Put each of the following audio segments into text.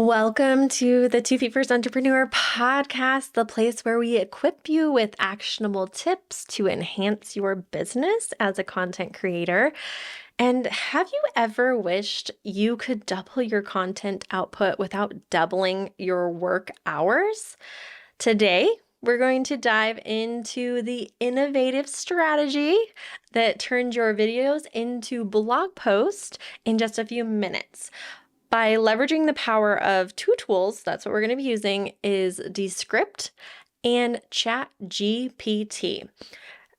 Welcome to the 2 Feet First Entrepreneur podcast, the place where we equip you with actionable tips to enhance your business as a content creator. And have you ever wished you could double your content output without doubling your work hours? Today, we're going to dive into the innovative strategy that turns your videos into blog posts in just a few minutes. By leveraging the power of two tools, that's what we're going to be using, is Descript and ChatGPT.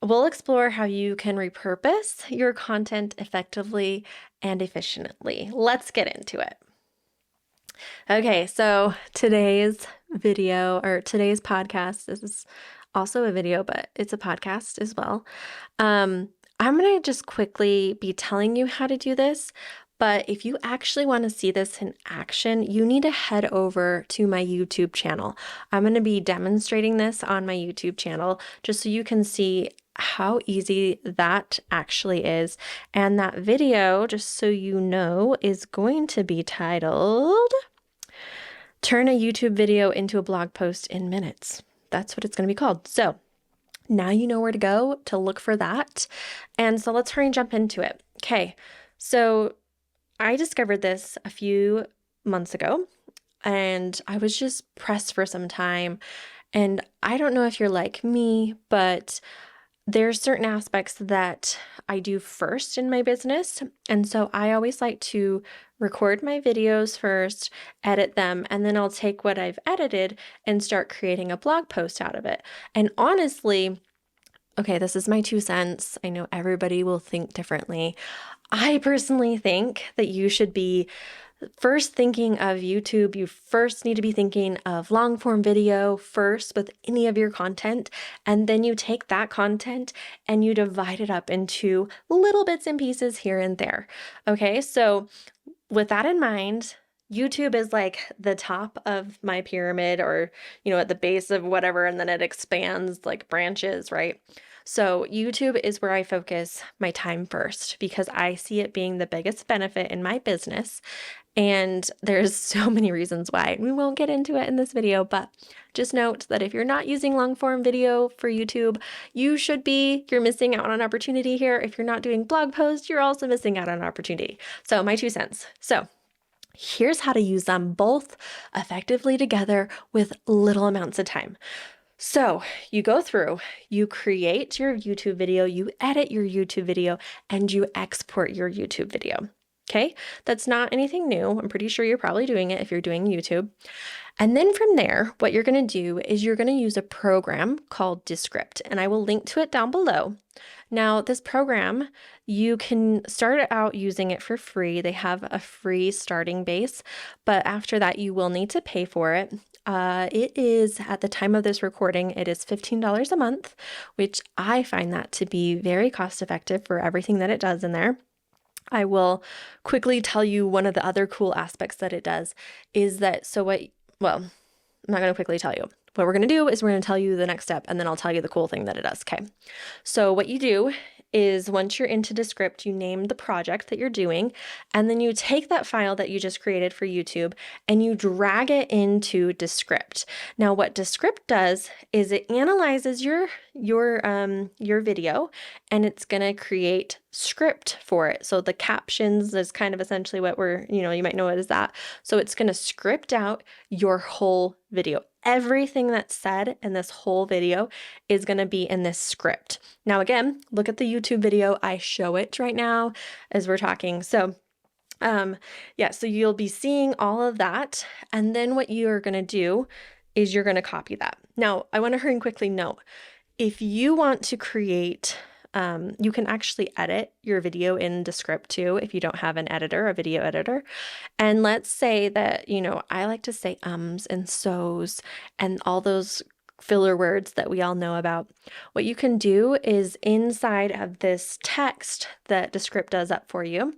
We'll explore how you can repurpose your content effectively and efficiently. Let's get into it. Okay, so today's podcast, this is also a video, but it's a podcast as well. I'm going to just quickly be telling you how to do this. But if you actually want to see this in action, you need to head over to my YouTube channel. I'm going to be demonstrating this on my YouTube channel just so you can see how easy that actually is. And that video, just so you know, is going to be titled Turn a YouTube Video into a Blog Post in Minutes. That's what it's going to be called. So now you know where to go to look for that. And so let's hurry and jump into it. Okay, so I discovered this a few months ago and I was just pressed for some time. And I don't know if you're like me, but there's certain aspects that I do first in my business. And so I always like to record my videos first, edit them, and then I'll take what I've edited and start creating a blog post out of it. And honestly, okay, this is my 2 cents. I know everybody will think differently. I personally think that you should be first thinking of YouTube. You first need to be thinking of long form video first with any of your content. And then you take that content and you divide it up into little bits and pieces here and there. Okay, so with that in mind, YouTube is like the top of my pyramid or, at the base of whatever, and then it expands like branches, right? So YouTube is where I focus my time first because I see it being the biggest benefit in my business. And there's so many reasons why. We won't get into it in this video, but just note that if you're not using long form video for YouTube, you should be. You're missing out on an opportunity here. If you're not doing blog posts, you're also missing out on an opportunity. So my 2 cents. So here's how to use them both effectively together with little amounts of time. So you go through, you create your YouTube video, you edit your YouTube video, and you export your YouTube video. Okay, that's not anything new. I'm pretty sure you're probably doing it if you're doing YouTube. And then from there, what you're going to do is you're going to use a program called Descript, and I will link to it down below. Now, this program, you can start out using it for free. They have a free starting base, but after that, you will need to pay for it. It is, at the time of this recording, it is $15 a month, which I find that to be very cost effective for everything that it does in there. I will quickly tell you one of the other cool aspects that it does is that, I'm not going to quickly tell you. What we're going to do is we're going to tell you the next step, and then I'll tell you the cool thing that it does. Okay. So what you do is once you're into Descript, you name the project that you're doing, and then you take that file that you just created for YouTube and you drag it into Descript. Now, what Descript does is it analyzes your video, and it's going to create script for it. So the captions is kind of essentially what you might know it as that. So it's going to script out your whole video. Everything that's said in this whole video is going to be in this script. Now, again, look at the YouTube video. I show it right now as we're talking. So so you'll be seeing all of that. And then what you're going to do is you're going to copy that. Now, I want to hurry and quickly note, if you want to create you can actually edit your video in Descript too if you don't have an editor, a video editor. And let's say that, I like to say ums and so's and all those filler words that we all know about. What you can do is inside of this text that Descript does up for you,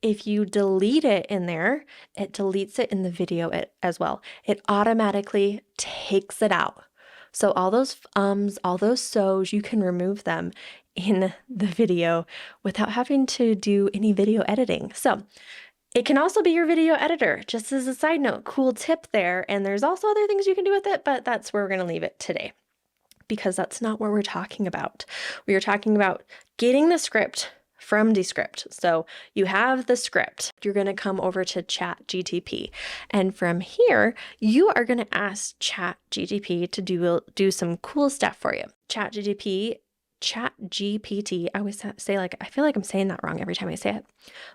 if you delete it in there, it deletes it in the video as well. It automatically takes it out. So all those ums, all those so's, you can remove them in the video without having to do any video editing. So It can also be your video editor, just as a side note, cool tip there. And there's also other things you can do with it, but that's where we're going to leave it today because that's not what we're talking about. We are talking about getting the script from Descript. So you have the script, you're going to come over to ChatGPT. And from here, you are going to ask ChatGPT to do some cool stuff for you. ChatGPT, I always say I feel like I'm saying that wrong every time I say it,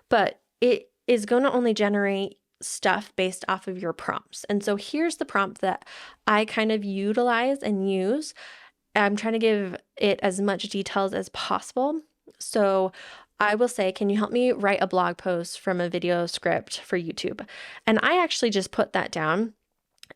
but it is going to only generate stuff based off of your prompts. And so here's the prompt that I kind of utilize and use. I'm trying to give it as much details as possible. So I will say, can you help me write a blog post from a video script for YouTube? And I actually just put that down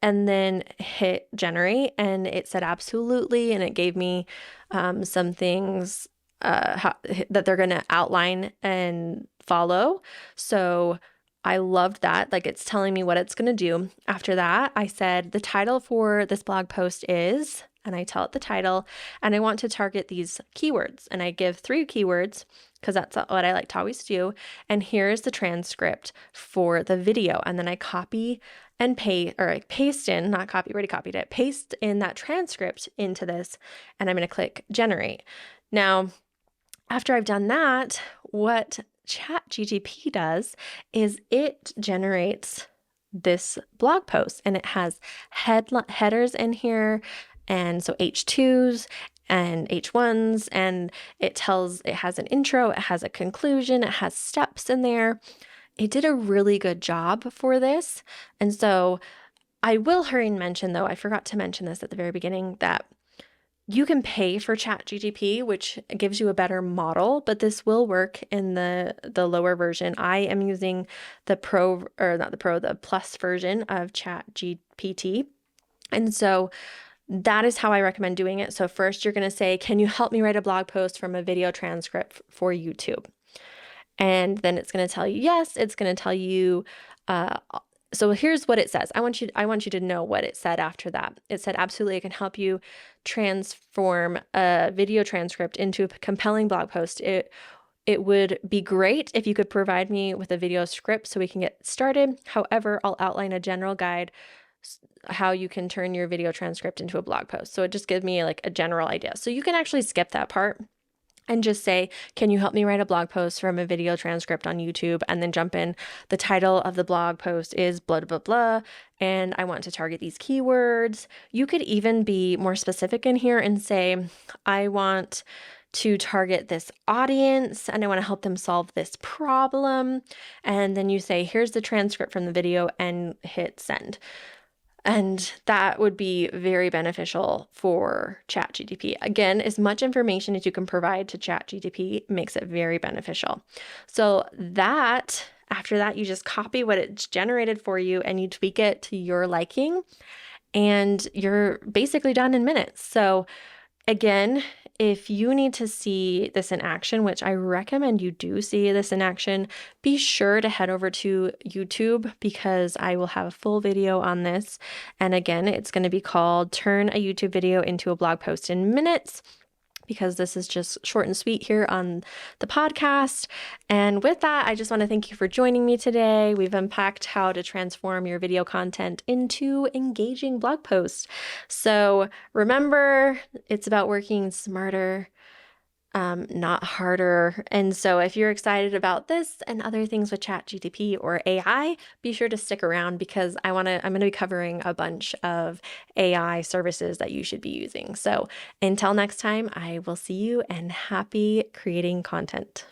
and then hit generate, and it said absolutely, and it gave me some things that they're going to outline and follow. So I loved that. Like, it's telling me what it's going to do. After that, I said the title for this blog post is, and I tell it the title, and I want to target these keywords, and I give 3 keywords because that's what I like to always do. And here's the transcript for the video. And then I copy and paste in, not copy, already copied it, paste in that transcript into this, and I'm going to click generate. Now, after I've done that, what ChatGPT does is it generates this blog post, and it has headers in here, and so H2s and H1s, and it has an intro, it has a conclusion, it has steps in there. It did a really good job for this. And so I will hurry and mention, though, I forgot to mention this at the very beginning, that you can pay for ChatGPT, which gives you a better model, but this will work in the lower version. I am using the plus version of ChatGPT. And so that is how I recommend doing it. So first you're going to say, can you help me write a blog post from a video transcript for YouTube? And then it's going to tell you yes. It's going to tell you, so here's what it says. I want you to know what it said after that. It said, absolutely, I can help you transform a video transcript into a compelling blog post. It would be great if you could provide me with a video script so we can get started. However, I'll outline a general guide how you can turn your video transcript into a blog post. So it just gives me like a general idea. So you can actually skip that part and just say, can you help me write a blog post from a video transcript on YouTube? And then jump in. The title of the blog post is blah, blah, blah. And I want to target these keywords. You could even be more specific in here and say, I want to target this audience and I want to help them solve this problem. And then you say, here's the transcript from the video, and hit send. And that would be very beneficial for ChatGPT. Again, as much information as you can provide to ChatGPT makes it very beneficial. So after that, you just copy what it's generated for you and you tweak it to your liking, and you're basically done in minutes. So again, if you need to see this in action, which I recommend you do see this in action, be sure to head over to YouTube because I will have a full video on this. And again, it's going to be called Turn a YouTube Video into a Blog Post in Minutes, because this is just short and sweet here on the podcast. And with that, I just want to thank you for joining me today. We've unpacked how to transform your video content into engaging blog posts. So remember, it's about working smarter, not harder. And so if you're excited about this and other things with ChatGPT or AI, be sure to stick around because I'm going to be covering a bunch of AI services that you should be using. So until next time, I will see you, and happy creating content.